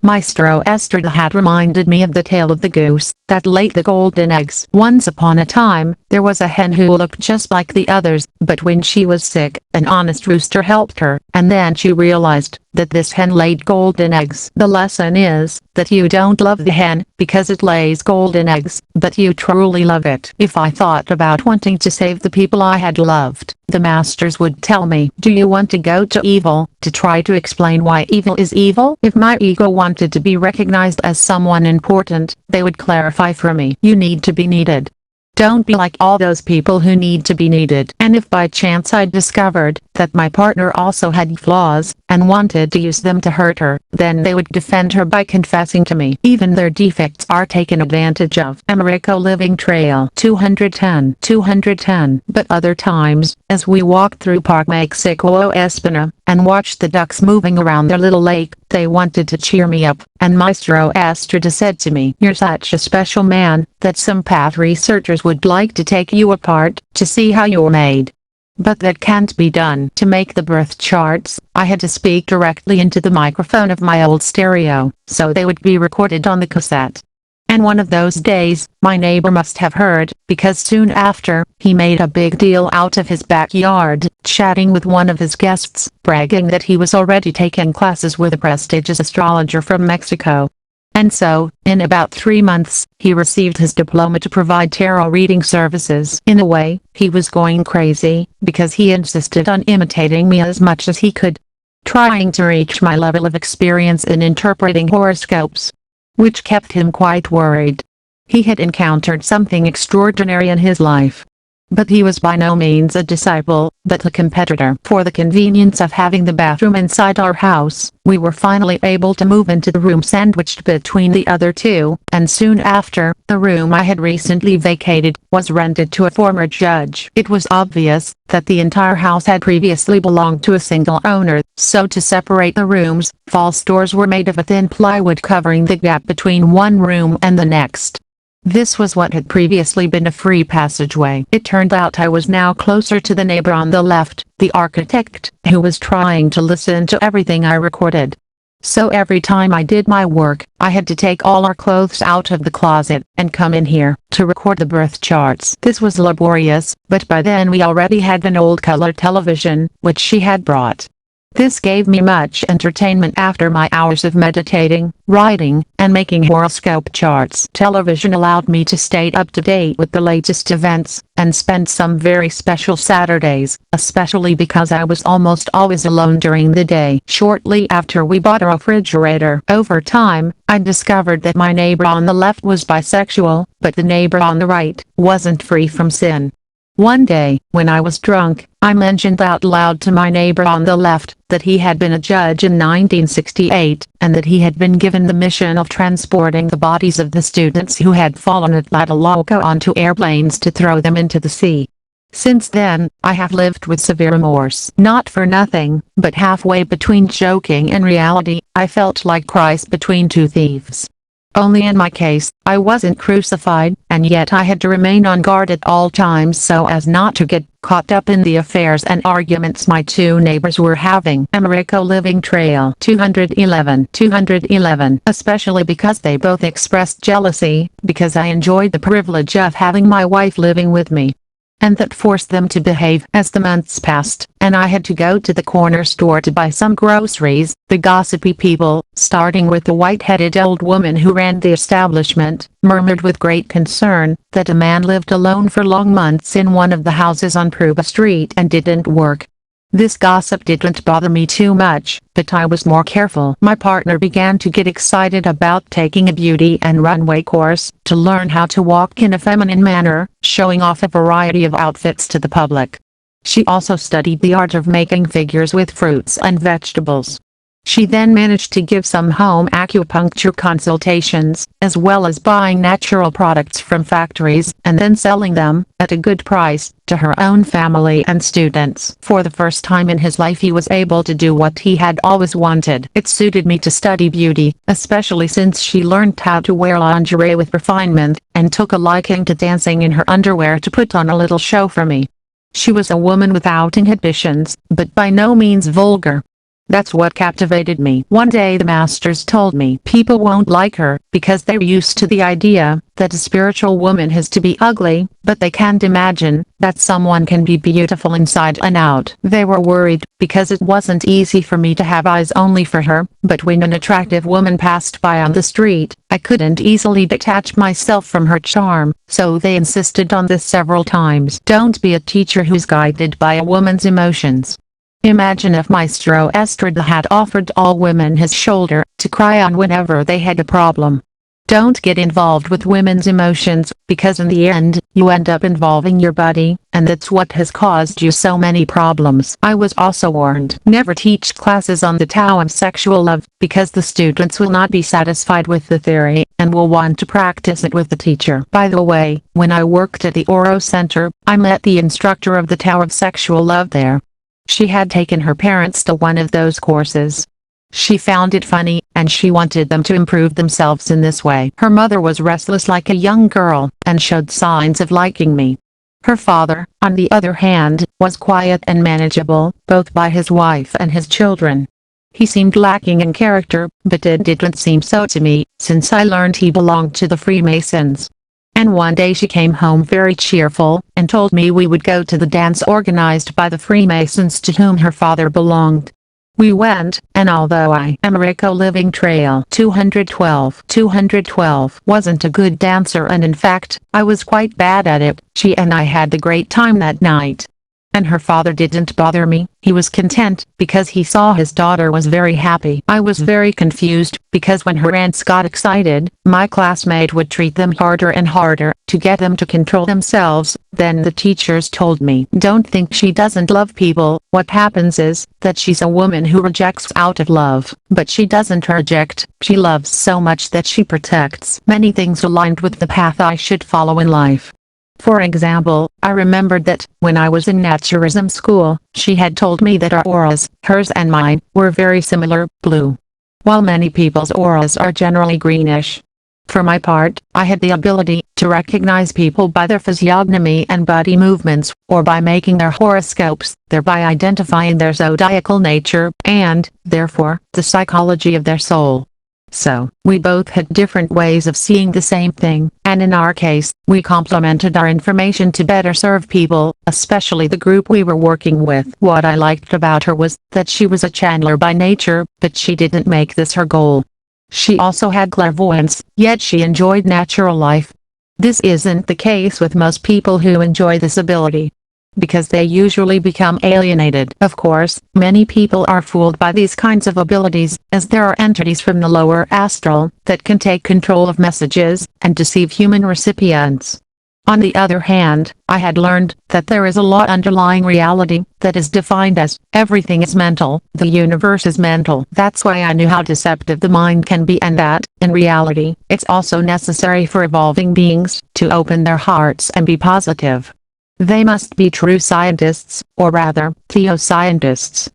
Maestro Estrada had reminded me of the tale of the goose that laid the golden eggs. Once upon a time, there was a hen who looked just like the others, but when she was sick, an honest rooster helped her, and then she realized that this hen laid golden eggs. The lesson is that you don't love the hen because it lays golden eggs, but you truly love it. If I thought about wanting to save the people I had loved, the masters would tell me, "Do you want to go to evil, to try to explain why evil is evil?" If my ego wanted to be recognized as someone important, they would clarify for me, "You need to be needed. Don't be like all those people who need to be needed." And if by chance I discovered that my partner also had flaws, and wanted to use them to hurt her, then they would defend her by confessing to me. Even their defects are taken advantage of. Americo Living Trail 210. But other times, as we walked through Parque Mexico Espina, and watched the ducks moving around their little lake, they wanted to cheer me up, and Maestro Estrada said to me, "You're such a special man, that some path researchers would like to take you apart, to see how you're made. But that can't be done." To make the birth charts, I had to speak directly into the microphone of my old stereo, so they would be recorded on the cassette. And one of those days, my neighbor must have heard, because soon after, he made a big deal out of his backyard, chatting with one of his guests, bragging that he was already taking classes with a prestigious astrologer from Mexico. And so, in about 3 months, he received his diploma to provide tarot reading services. In a way, he was going crazy, because he insisted on imitating me as much as he could, trying to reach my level of experience in interpreting horoscopes, which kept him quite worried. He had encountered something extraordinary in his life. But he was by no means a disciple, but a competitor. For the convenience of having the bathroom inside our house, we were finally able to move into the room sandwiched between the other two, and soon after, the room I had recently vacated was rented to a former judge. It was obvious that the entire house had previously belonged to a single owner, so to separate the rooms, false doors were made of a thin plywood covering the gap between one room and the next. This was what had previously been a free passageway. It turned out I was now closer to the neighbor on the left, the architect, who was trying to listen to everything I recorded. So every time I did my work, I had to take all our clothes out of the closet, and come in here, to record the birth charts. This was laborious, but by then we already had an old color television, which she had brought. This gave me much entertainment after my hours of meditating, writing, and making horoscope charts. Television allowed me to stay up to date with the latest events, and spend some very special Saturdays, especially because I was almost always alone during the day. Shortly after we bought a refrigerator, over time, I discovered that my neighbor on the left was bisexual, but the neighbor on the right wasn't free from sin. One day, when I was drunk, I mentioned out loud to my neighbor on the left that he had been a judge in 1968, and that he had been given the mission of transporting the bodies of the students who had fallen at Tlatelolco onto airplanes to throw them into the sea. Since then, I have lived with severe remorse. Not for nothing, but halfway between joking and reality, I felt like Christ between two thieves. Only in my case, I wasn't crucified, and yet I had to remain on guard at all times so as not to get caught up in the affairs and arguments my two neighbors were having. Americo Living Trail 211, especially because they both expressed jealousy, because I enjoyed the privilege of having my wife living with me, and that forced them to behave. As the months passed, and I had to go to the corner store to buy some groceries, the gossipy people, starting with the white-headed old woman who ran the establishment, murmured with great concern that a man lived alone for long months in one of the houses on Pruba Street and didn't work. This gossip didn't bother me too much, but I was more careful. My partner began to get excited about taking a beauty and runway course to learn how to walk in a feminine manner, showing off a variety of outfits to the public. She also studied the art of making figures with fruits and vegetables. She then managed to give some home acupuncture consultations, as well as buying natural products from factories and then selling them, at a good price, to her own family and students. For the first time in his life he was able to do what he had always wanted. It suited me to study beauty, especially since she learned how to wear lingerie with refinement, and took a liking to dancing in her underwear to put on a little show for me. She was a woman without inhibitions, but by no means vulgar. That's what captivated me. One day the masters told me people won't like her because they're used to the idea that a spiritual woman has to be ugly, but they can't imagine that someone can be beautiful inside and out. They were worried because it wasn't easy for me to have eyes only for her, but when an attractive woman passed by on the street, I couldn't easily detach myself from her charm, so they insisted on this several times. Don't be a teacher who's guided by a woman's emotions. Imagine if Maestro Estrada had offered all women his shoulder to cry on whenever they had a problem. Don't get involved with women's emotions, because in the end, you end up involving your body, and that's what has caused you so many problems. I was also warned, never teach classes on the Tao of sexual love, because the students will not be satisfied with the theory, and will want to practice it with the teacher. By the way, when I worked at the Oro Center, I met the instructor of the Tao of sexual love there. She had taken her parents to one of those courses. She found it funny, and she wanted them to improve themselves in this way. Her mother was restless like a young girl, and showed signs of liking me. Her father, on the other hand, was quiet and manageable, both by his wife and his children. He seemed lacking in character, but it didn't seem so to me, since I learned he belonged to the Freemasons. And one day she came home very cheerful, and told me we would go to the dance organized by the Freemasons to whom her father belonged. We went, and although Americo Living Trail 212 wasn't a good dancer, and in fact, I was quite bad at it, she and I had a great time that night. And her father didn't bother me. He was content, because he saw his daughter was very happy. I was very confused, because when her aunts got excited, my classmate would treat them harder and harder, to get them to control themselves. Then the teachers told me, don't think she doesn't love people, what happens is, that she's a woman who rejects out of love. But she doesn't reject, she loves so much that she protects. Many things aligned with the path I should follow in life. For example, I remembered that, when I was in naturism school, she had told me that our auras, hers and mine, were very similar, blue. While many people's auras are generally greenish. For my part, I had the ability to recognize people by their physiognomy and body movements, or by making their horoscopes, thereby identifying their zodiacal nature, and, therefore, the psychology of their soul. So, we both had different ways of seeing the same thing, and in our case, we complemented our information to better serve people, especially the group we were working with. What I liked about her was that she was a channeler by nature, but she didn't make this her goal. She also had clairvoyance, yet she enjoyed natural life. This isn't the case with most people who enjoy this ability, because they usually become alienated. Of course, many people are fooled by these kinds of abilities, as there are entities from the lower astral that can take control of messages and deceive human recipients. On the other hand, I had learned that there is a law underlying reality that is defined as everything is mental, the universe is mental. That's why I knew how deceptive the mind can be, and that, in reality, it's also necessary for evolving beings to open their hearts and be positive. They must be true scientists, or rather, theoscientists.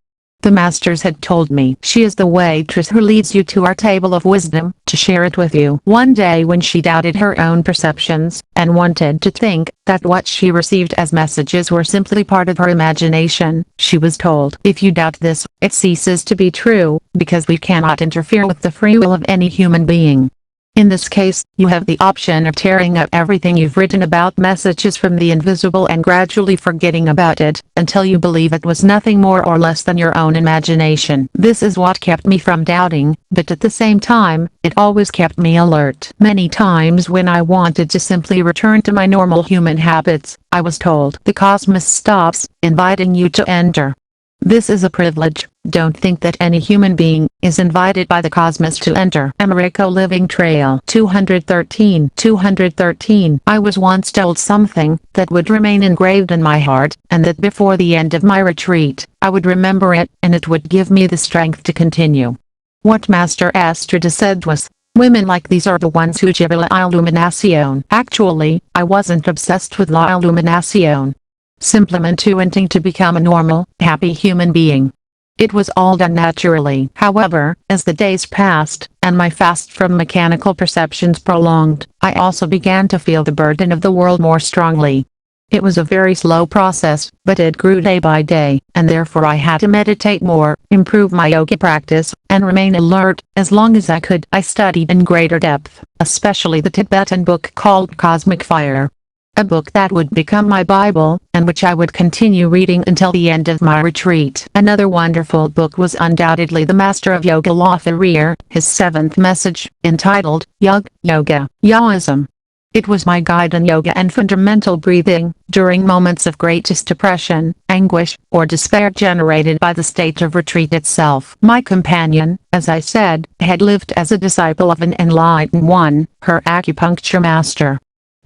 The masters had told me she is the waitress who leads you to our table of wisdom, to share it with you. One day when she doubted her own perceptions, and wanted to think that what she received as messages were simply part of her imagination, she was told, if you doubt this, it ceases to be true, because we cannot interfere with the free will of any human being. In this case, you have the option of tearing up everything you've written about messages from the invisible and gradually forgetting about it, until you believe it was nothing more or less than your own imagination. This is what kept me from doubting, but at the same time, it always kept me alert. Many times when I wanted to simply return to my normal human habits, I was told, the cosmos stops inviting you to enter. This is a privilege. Don't think that any human being is invited by the cosmos to enter. Americo Living Trail 213. I was once told something that would remain engraved in my heart, and that before the end of my retreat, I would remember it, and it would give me the strength to continue. What Master Estrada said was, "Women like these are the ones who give la iluminación." Actually, I wasn't obsessed with la iluminación. Simplemente wanting to become a normal, happy human being. It was all done naturally. However, as the days passed, and my fast from mechanical perceptions prolonged, I also began to feel the burden of the world more strongly. It was a very slow process, but it grew day by day, and therefore I had to meditate more, improve my yoga practice, and remain alert, as long as I could. I studied in greater depth, especially the Tibetan book called Cosmic Fire. A book that would become my Bible, and which I would continue reading until the end of my retreat. Another wonderful book was undoubtedly the Master of Yoga Lao Tzu, his 7th message, entitled, Yoga, Yaoism. It was my guide in yoga and fundamental breathing, during moments of greatest depression, anguish, or despair generated by the state of retreat itself. My companion, as I said, had lived as a disciple of an enlightened one, her acupuncture master.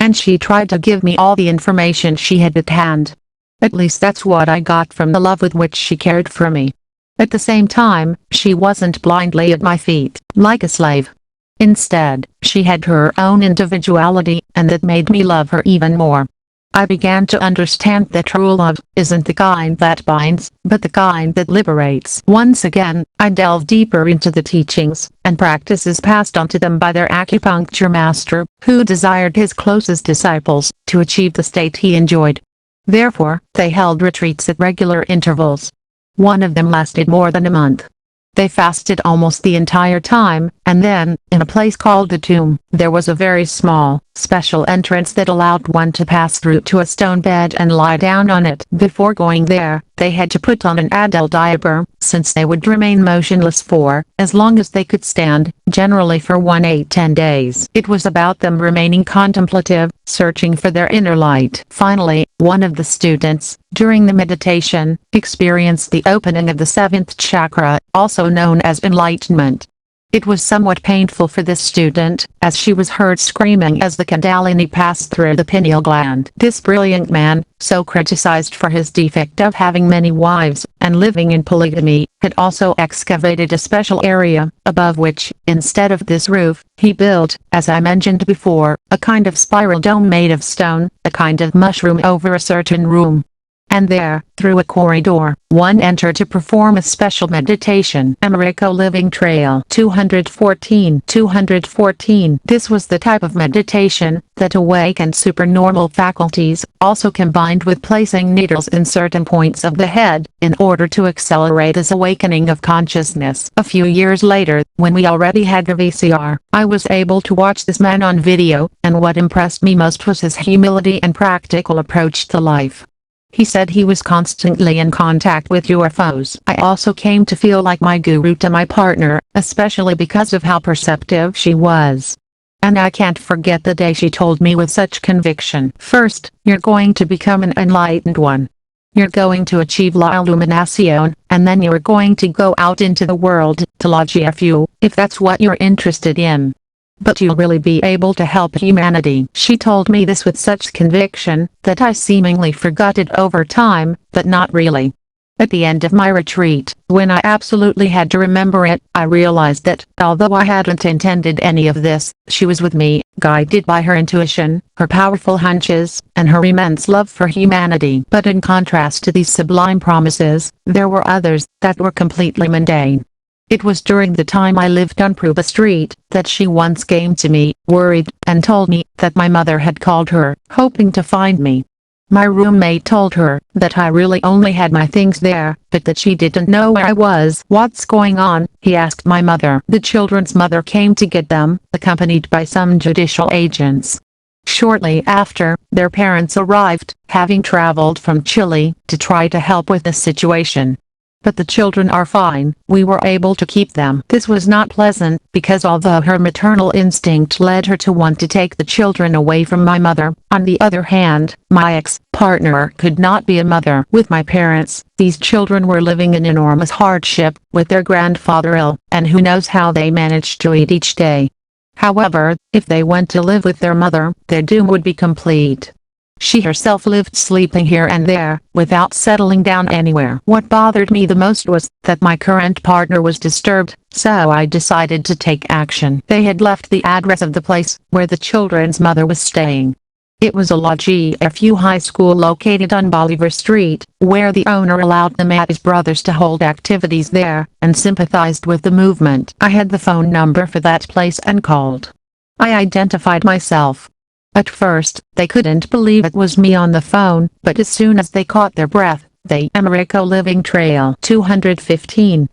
And she tried to give me all the information she had at hand. At least that's what I got from the love with which she cared for me. At the same time, she wasn't blindly at my feet, like a slave. Instead, she had her own individuality, and that made me love her even more. I began to understand that true love isn't the kind that binds, but the kind that liberates. Once again, I delved deeper into the teachings and practices passed on to them by their acupuncture master, who desired his closest disciples to achieve the state he enjoyed. Therefore, they held retreats at regular intervals. One of them lasted more than a month. They fasted almost the entire time, and then, in a place called the tomb, there was a very small, special entrance that allowed one to pass through to a stone bed and lie down on it. Before going there, they had to put on an adult diaper, since they would remain motionless for as long as they could stand, generally for 10 days. It was about them remaining contemplative, searching for their inner light. Finally, one of the students, during the meditation, experienced the opening of the 7th chakra, also known as enlightenment. It was somewhat painful for this student, as she was heard screaming as the Kundalini passed through the pineal gland. This brilliant man, so criticized for his defect of having many wives, and living in polygamy, had also excavated a special area, above which, instead of this roof, he built, as I mentioned before, a kind of spiral dome made of stone, a kind of mushroom over a certain room. And there, through a corridor, one entered to perform a special meditation. Americo Living Trail 214. This was the type of meditation that awakened supernormal faculties, also combined with placing needles in certain points of the head, in order to accelerate this awakening of consciousness. A few years later, when we already had the VCR, I was able to watch this man on video, and what impressed me most was his humility and practical approach to life. He said he was constantly in contact with UFOs. I also came to feel like my guru to my partner, especially because of how perceptive she was. And I can't forget the day she told me with such conviction. First, you're going to become an enlightened one. You're going to achieve la iluminación, and then you're going to go out into the world to la GFU, if that's what you're interested in. But you'll really be able to help humanity. She told me this with such conviction, that I seemingly forgot it over time, but not really. At the end of my retreat, when I absolutely had to remember it, I realized that, although I hadn't intended any of this, she was with me, guided by her intuition, her powerful hunches, and her immense love for humanity. But in contrast to these sublime promises, there were others that were completely mundane. It was during the time I lived on Pruba Street, that she once came to me, worried, and told me that my mother had called her, hoping to find me. My roommate told her that I really only had my things there, but that she didn't know where I was. "What's going on?" he asked my mother. The children's mother came to get them, accompanied by some judicial agents. Shortly after, their parents arrived, having traveled from Chile, to try to help with the situation. But the children are fine, we were able to keep them. This was not pleasant, because although her maternal instinct led her to want to take the children away from my mother, on the other hand, my ex-partner could not be a mother. With my parents, these children were living in enormous hardship, with their grandfather ill, and who knows how they managed to eat each day. However, if they went to live with their mother, their doom would be complete. She herself lived sleeping here and there, without settling down anywhere. What bothered me the most was that my current partner was disturbed, so I decided to take action. They had left the address of the place where the children's mother was staying. It was a LGFU high school located on Bolivar Street, where the owner allowed them and his brothers to hold activities there, and sympathized with the movement. I had the phone number for that place and called. I identified myself. At first, they couldn't believe it was me on the phone, but as soon as they caught their breath, they Americo Living Trail 215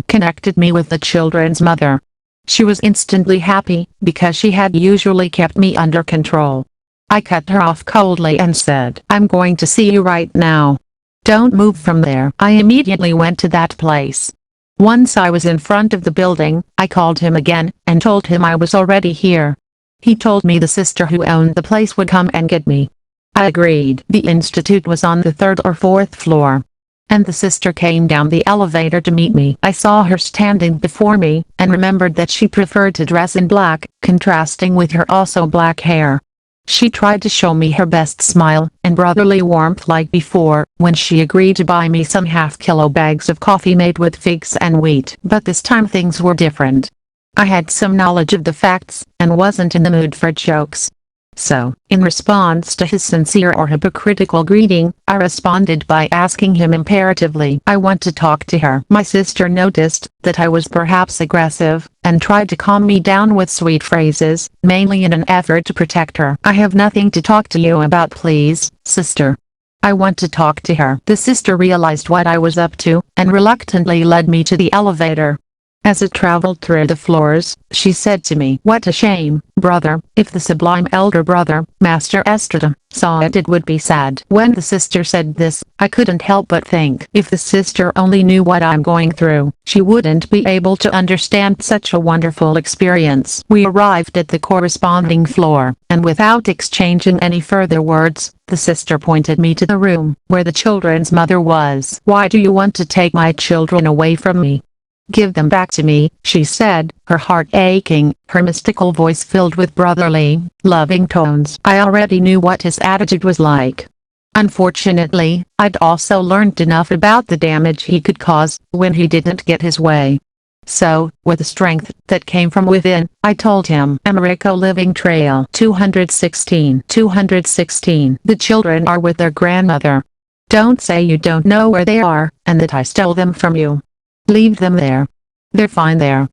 connected me with the children's mother. She was instantly happy, because she had usually kept me under control. I cut her off coldly and said, "I'm going to see you right now. Don't move from there." I immediately went to that place. Once I was in front of the building, I called him again, and told him I was already here. He told me the sister who owned the place would come and get me. I agreed. The institute was on the 3rd or 4th floor. And the sister came down the elevator to meet me. I saw her standing before me, and remembered that she preferred to dress in black, contrasting with her also black hair. She tried to show me her best smile, and brotherly warmth like before, when she agreed to buy me some half-kilo bags of coffee made with figs and wheat. But this time things were different. I had some knowledge of the facts, and wasn't in the mood for jokes. So, in response to his sincere or hypocritical greeting, I responded by asking him imperatively, "I want to talk to her." My sister noticed that I was perhaps aggressive, and tried to calm me down with sweet phrases, mainly in an effort to protect her. "I have nothing to talk to you about, please, sister. I want to talk to her." The sister realized what I was up to, and reluctantly led me to the elevator. As it traveled through the floors, she said to me, "What a shame, brother, if the sublime elder brother, Master Estrada, saw it, it would be sad." When the sister said this, I couldn't help but think, if the sister only knew what I'm going through, she wouldn't be able to understand such a wonderful experience. We arrived at the corresponding floor, and without exchanging any further words, the sister pointed me to the room where the children's mother was. "Why do you want to take my children away from me? Give them back to me," she said, her heart aching, her mystical voice filled with brotherly, loving tones. I already knew what his attitude was like. Unfortunately, I'd also learned enough about the damage he could cause when he didn't get his way. So, with the strength that came from within, I told him, "Americo Living Trail 216. The children are with their grandmother. Don't say you don't know where they are, and that I stole them from you. Leave them there. They're fine there.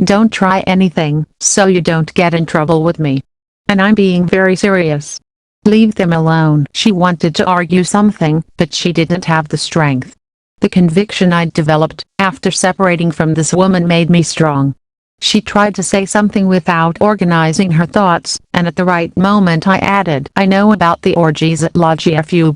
Don't try anything, so you don't get in trouble with me. And I'm being very serious. Leave them alone." She wanted to argue something, but she didn't have the strength. The conviction I'd developed, after separating from this woman, made me strong. She tried to say something without organizing her thoughts, and at the right moment I added, "I know about the orgies at Lodge FUB.